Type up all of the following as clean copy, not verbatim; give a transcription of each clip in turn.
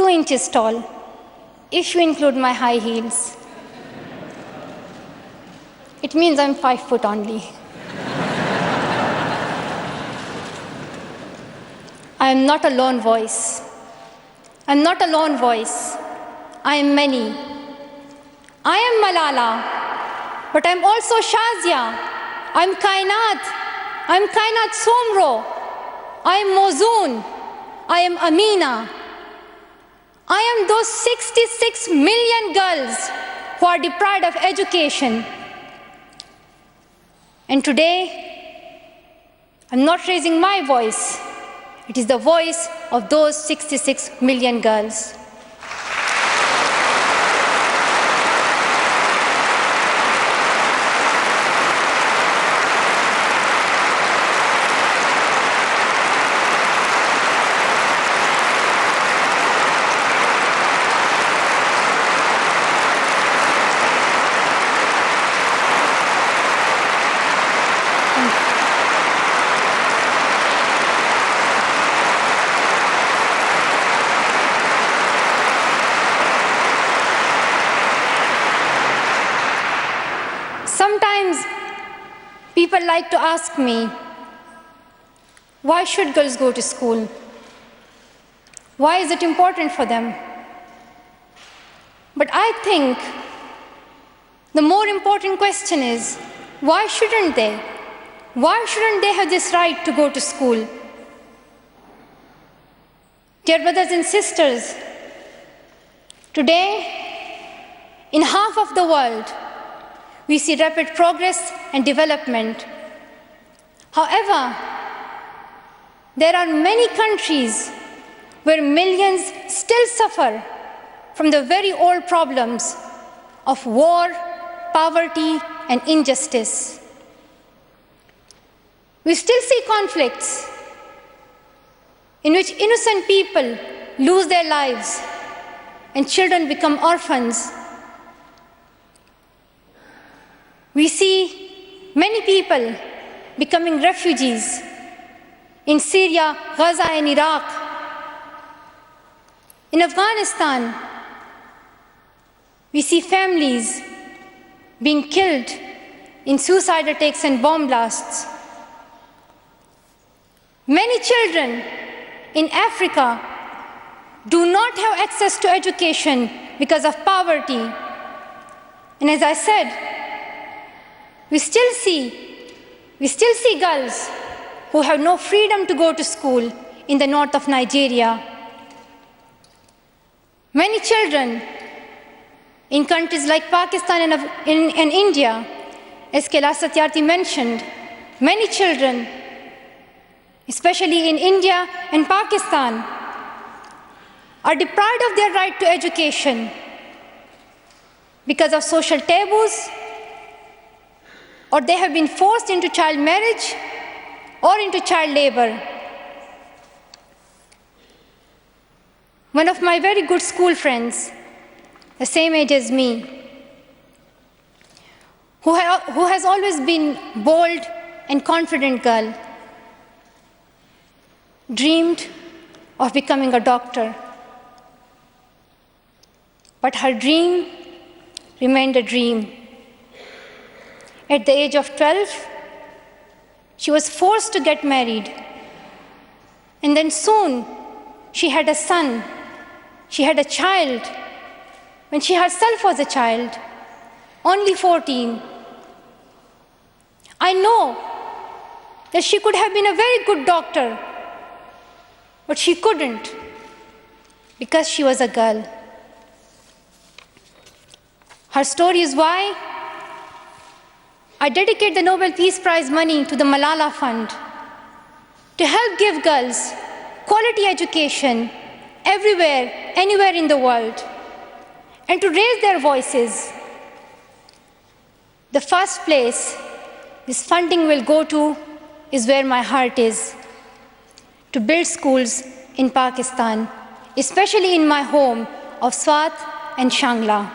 2 inches tall, if you include my high heels. It means I'm 5 foot only. I am not a lone voice. I'm not a lone voice. I am many. I am Malala, but I'm also Shazia. I'm Kainat. I'm Kainat Somro. I am Mozoon. I am Amina. I am those 66 million girls who are deprived of education. And today, I'm not raising my voice. It is the voice of those 66 million girls. Sometimes people like to ask me, why should girls go to school? Why is it important for them? But I think the more important question is, why shouldn't they? Why shouldn't they have this right to go to school? Dear brothers and sisters, today, in half of the world, we see rapid progress and development. However, there are many countries where millions still suffer from the very old problems of war, poverty, and injustice. We still see conflicts in which innocent people lose their lives and children become orphans. We see many people becoming refugees in Syria, Gaza, and Iraq. In Afghanistan, we see families being killed in suicide attacks and bomb blasts. Many children in Africa do not have access to education because of poverty. And as I said, we still see girls who have no freedom to go to school in the north of Nigeria. Many children in countries like Pakistan and India, as Kailash Satyarthi mentioned, many children, especially in India and Pakistan, are deprived of their right to education because of social taboos, or they have been forced into child marriage or into child labor. One of my very good school friends, the same age as me, who has always been bold and confident girl, dreamed of becoming a doctor. But her dream remained a dream. At the age of 12, she was forced to get married. And then soon, she had a son. She had a child when she herself was a child, only 14. I know that she could have been a very good doctor, but she couldn't because she was a girl. Her story is why I dedicate the Nobel Peace Prize money to the Malala Fund to help give girls quality education everywhere, anywhere in the world, and to raise their voices. The first place this funding will go to is where my heart is, to build schools in Pakistan, especially in my home of Swat and Shangla.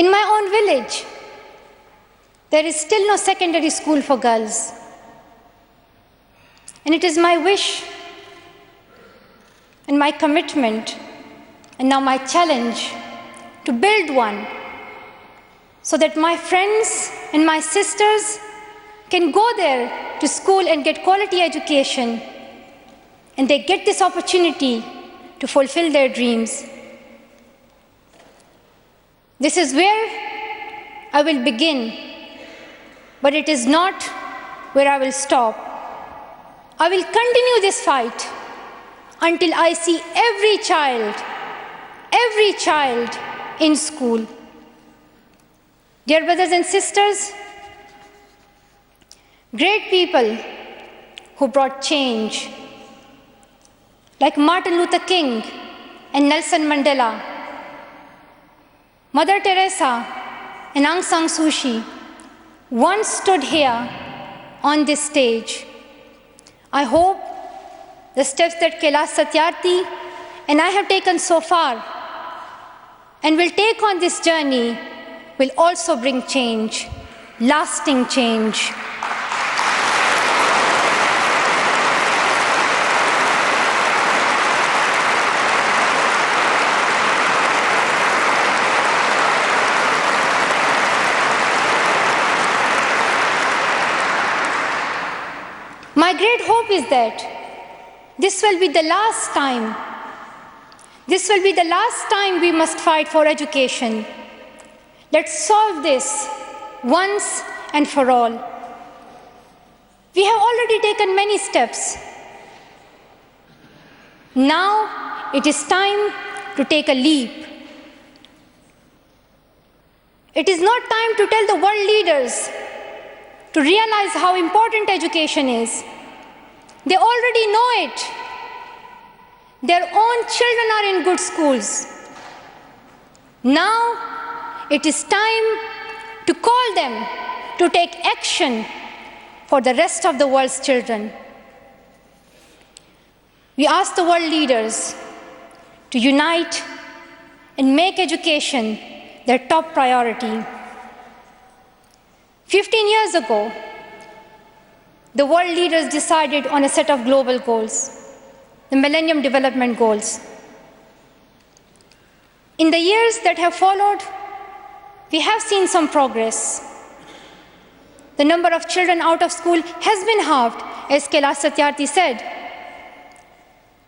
In my own village, there is still no secondary school for girls. And it is my wish and my commitment, and now my challenge, to build one so that my friends and my sisters can go there to school and get quality education, and they get this opportunity to fulfill their dreams. This is where I will begin, but it is not where I will stop. I will continue this fight until I see every child in school. Dear brothers and sisters, great people who brought change, like Martin Luther King and Nelson Mandela, Mother Teresa and Aung San Suu Kyi, once stood here on this stage. I hope the steps that Kailash Satyarthi and I have taken so far and will take on this journey will also bring change, lasting change. My great hope is that this will be the last time. This will be the last time we must fight for education. Let's solve this once and for all. We have already taken many steps. Now it is time to take a leap. It is not time to tell the world leaders to realize how important education is. They already know it. Their own children are in good schools. Now it is time to call them to take action for the rest of the world's children. We ask the world leaders to unite and make education their top priority. 15 years ago, the world leaders decided on a set of global goals, the Millennium Development Goals. In the years that have followed, we have seen some progress. The number of children out of school has been halved, as Kailash Satyarthi said.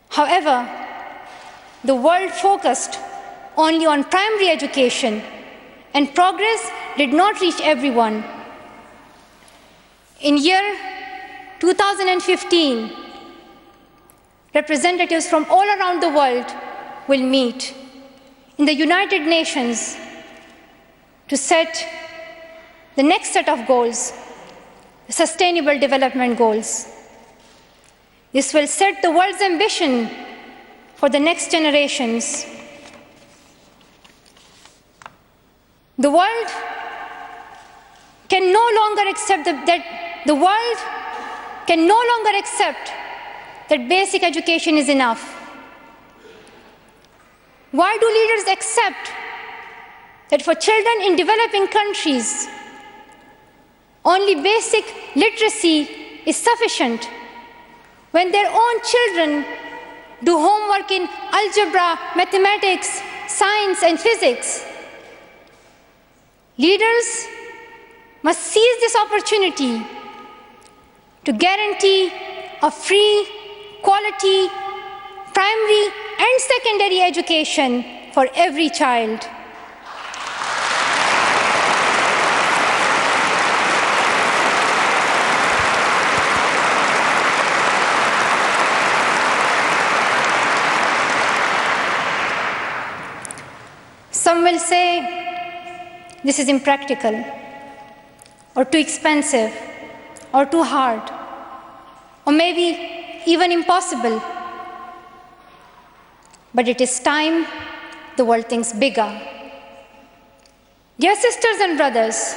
However, the world focused only on primary education, and progress did not reach everyone. In year 2015, representatives from all around the world will meet in the United Nations to set the next set of goals, the Sustainable Development Goals. This will set the world's ambition for the next generations. The world can no longer accept that basic education is enough. Why do leaders accept that for children in developing countries, only basic literacy is sufficient when their own children do homework in algebra, mathematics, science, and physics? Leaders must seize this opportunity to guarantee a free, quality, primary and secondary education for every child. Some will say this is impractical, or too expensive, or too hard, or maybe even impossible. But it is time the world thinks bigger. Dear sisters and brothers,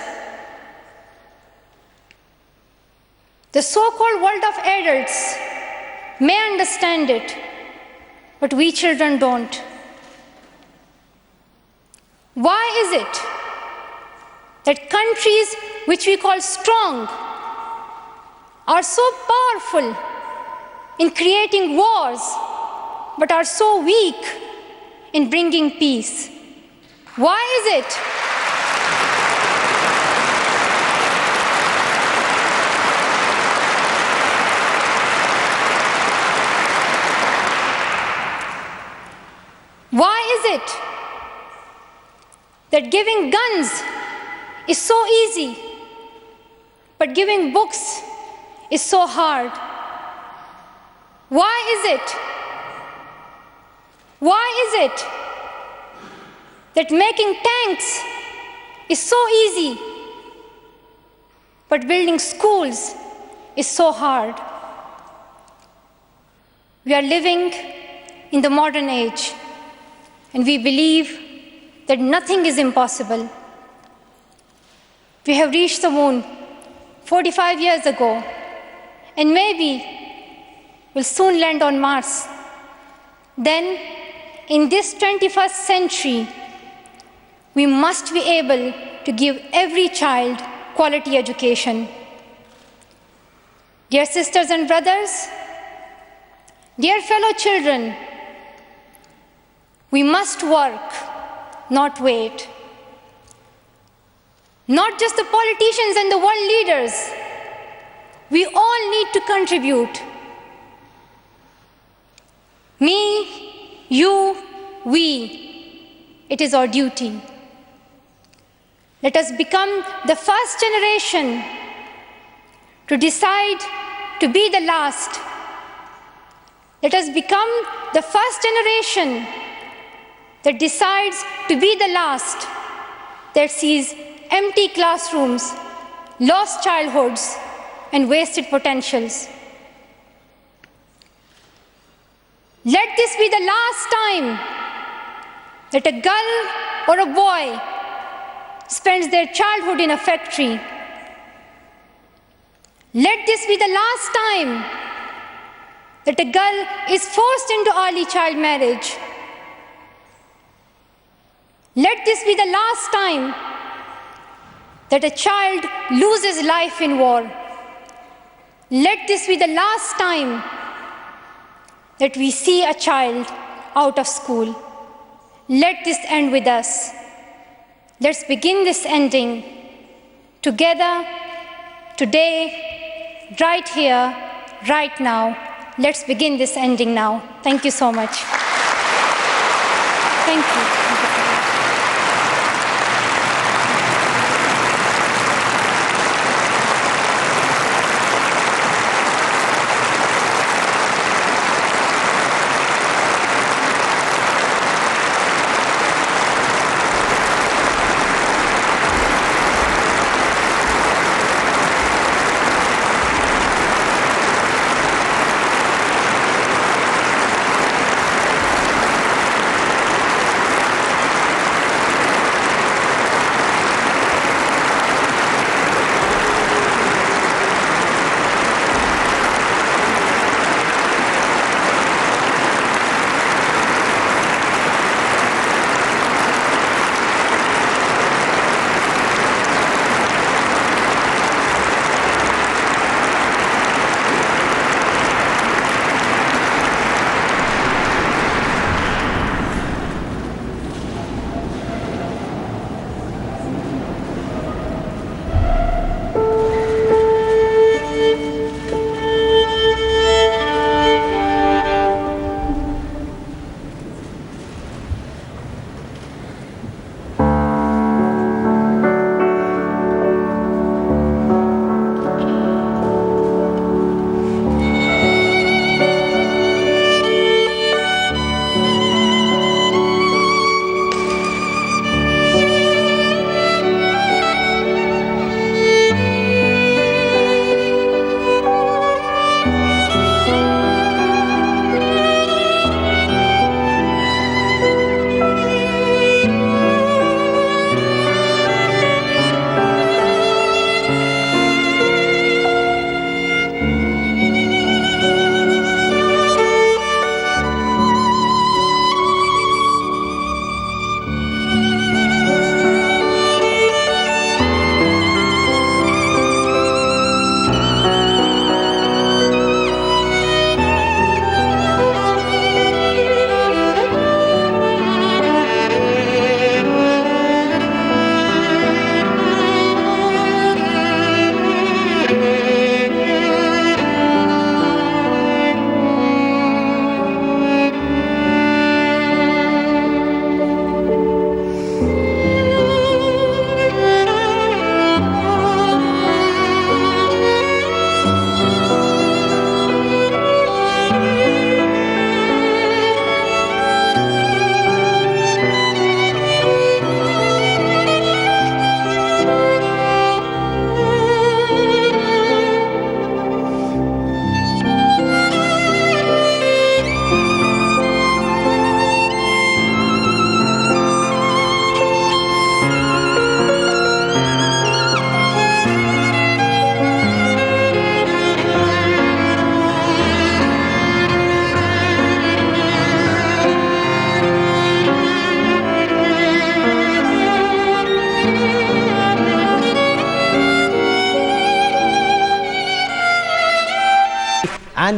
the so-called world of adults may understand it, but we children don't. Why is it that countries which we call strong are so powerful in creating wars, but are so weak in bringing peace? Why is it? Why is it that giving guns is so easy, but giving books is so hard? Why is it? Why is it that making tanks is so easy, but building schools is so hard? We are living in the modern age, and we believe that nothing is impossible. We have reached the moon 45 years ago, and maybe we'll soon land on Mars. Then, in this 21st century, we must be able to give every child quality education. Dear sisters and brothers, dear fellow children, we must work, not wait. Not just the politicians and the world leaders. We all need to contribute. Me, you, we. It is our duty. Let us become the first generation to decide to be the last. Let us become the first generation that decides to be the last, that sees empty classrooms, lost childhoods, and wasted potentials. Let this be the last time that a girl or a boy spends their childhood in a factory. Let this be the last time that a girl is forced into early child marriage. Let this be the last time that a child loses life in war. Let this be the last time that we see a child out of school. Let this end with us. Let's begin this ending together, today, right here, right now. Let's begin this ending now. Thank you so much. Thank you.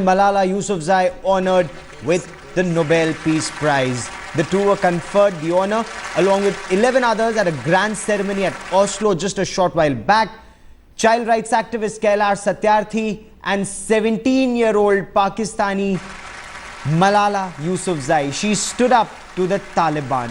Malala Yousafzai honored with the Nobel Peace Prize. The two were conferred the honor along with 11 others at a grand ceremony at Oslo just a short while back. Child rights activist Kailash Satyarthi and 17-year-old Pakistani Malala Yousafzai. She stood up to the Taliban.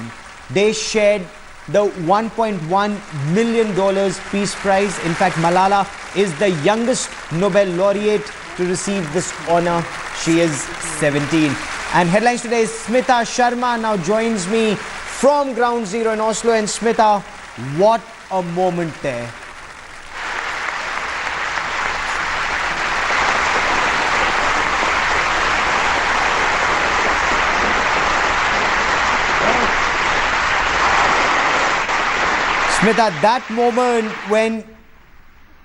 They shared the $1.1 million Peace Prize. In fact, Malala is the youngest Nobel laureate to receive this honor. She is 17. And headlines today is Smita Sharma now joins me from Ground Zero in Oslo. And Smita, what a moment there. Smita, that moment when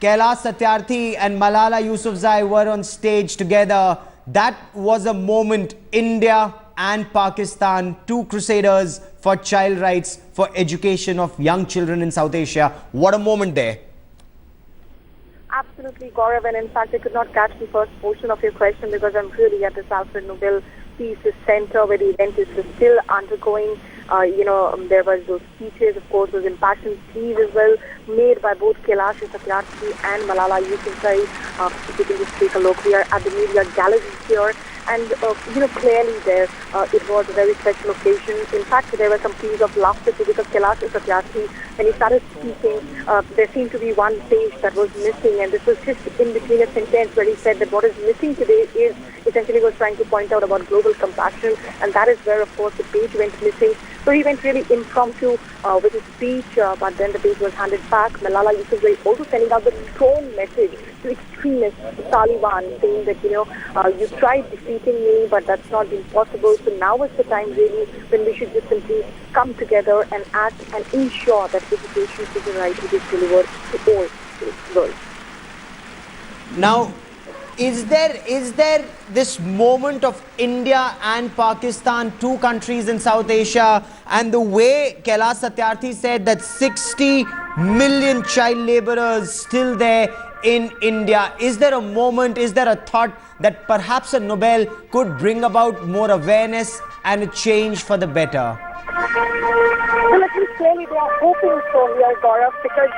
Kailash Satyarthi and Malala Yousafzai were on stage together, that was a moment. India and Pakistan, two crusaders for child rights, for education of young children in South Asia. What a moment there. Absolutely, Gaurav, and in fact I could not catch the first portion of your question because I'm really at this Alfred Nobel Peace Center where the event is still undergoing. There was those speeches, of course, those impassioned pleas as well made by both Kailash Satyarthi and Malala Yousafzai. If you can just take a look, we are at the media gallery here. And, clearly there, it was a very special occasion. In fact, there were some pleas of laughter too because Kailash Satyarthi, when he started speaking, there seemed to be one page that was missing. And this was just in between a sentence where he said that what is missing today is essentially was trying to point out about global compassion. And that is where, of course, the page went missing. So he went really impromptu with his speech, but then the page was handed back. Malala Yousafzai also sending out the strong message to extremists, the Taliban, saying that, you tried defeating me, but that's not been possible. So now is the time really when we should just simply come together and act and ensure that education is the right which is delivered to all girls. Now, is there this moment of India and Pakistan, two countries in South Asia, and the way Kailash Satyarthi said that 60 million child laborers still there in India? Is there a moment, is there a thought that perhaps a Nobel could bring about more awareness and a change for the better? Well, at least clearly they are hoping so here, Gaurav, because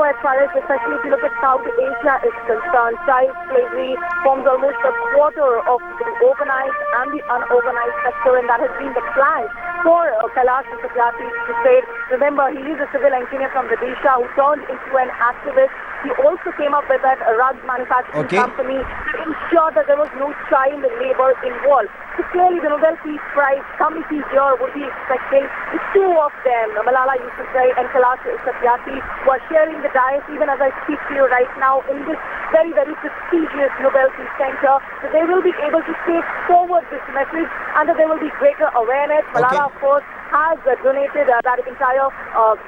as far as, especially if you look at South Asia is concerned, child slavery forms almost a quarter of the organized and the unorganized sector, and that has been the plan for Kailash Satyarthi to say. Remember, he is a civil engineer from Vidisha who turned into an activist. He also came up with that rug manufacturing company to ensure that there was no child labor involved. So clearly the Nobel Peace Prize committee here would be expecting the two of them, Malala Yousafzai and Kailash Satyarthi, who are sharing the dais even as I speak to you right now in this very, very prestigious Nobel Peace Center. So they will be able to take forward this message and that there will be greater awareness. Malala, of course, has donated that entire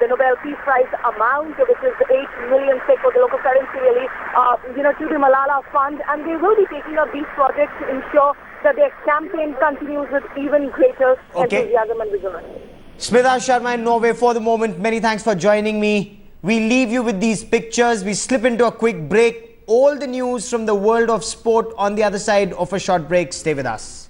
the Nobel Peace Prize amount, which is 8 million for the local currency really, to the Malala Fund, and they will be taking up these projects to ensure that their campaign continues with even greater enthusiasm and vigor. Smita Sharma in Norway for the moment. Many thanks for joining me. We leave you with these pictures. We slip into a quick break. All the news from the world of sport on the other side of a short break. Stay with us.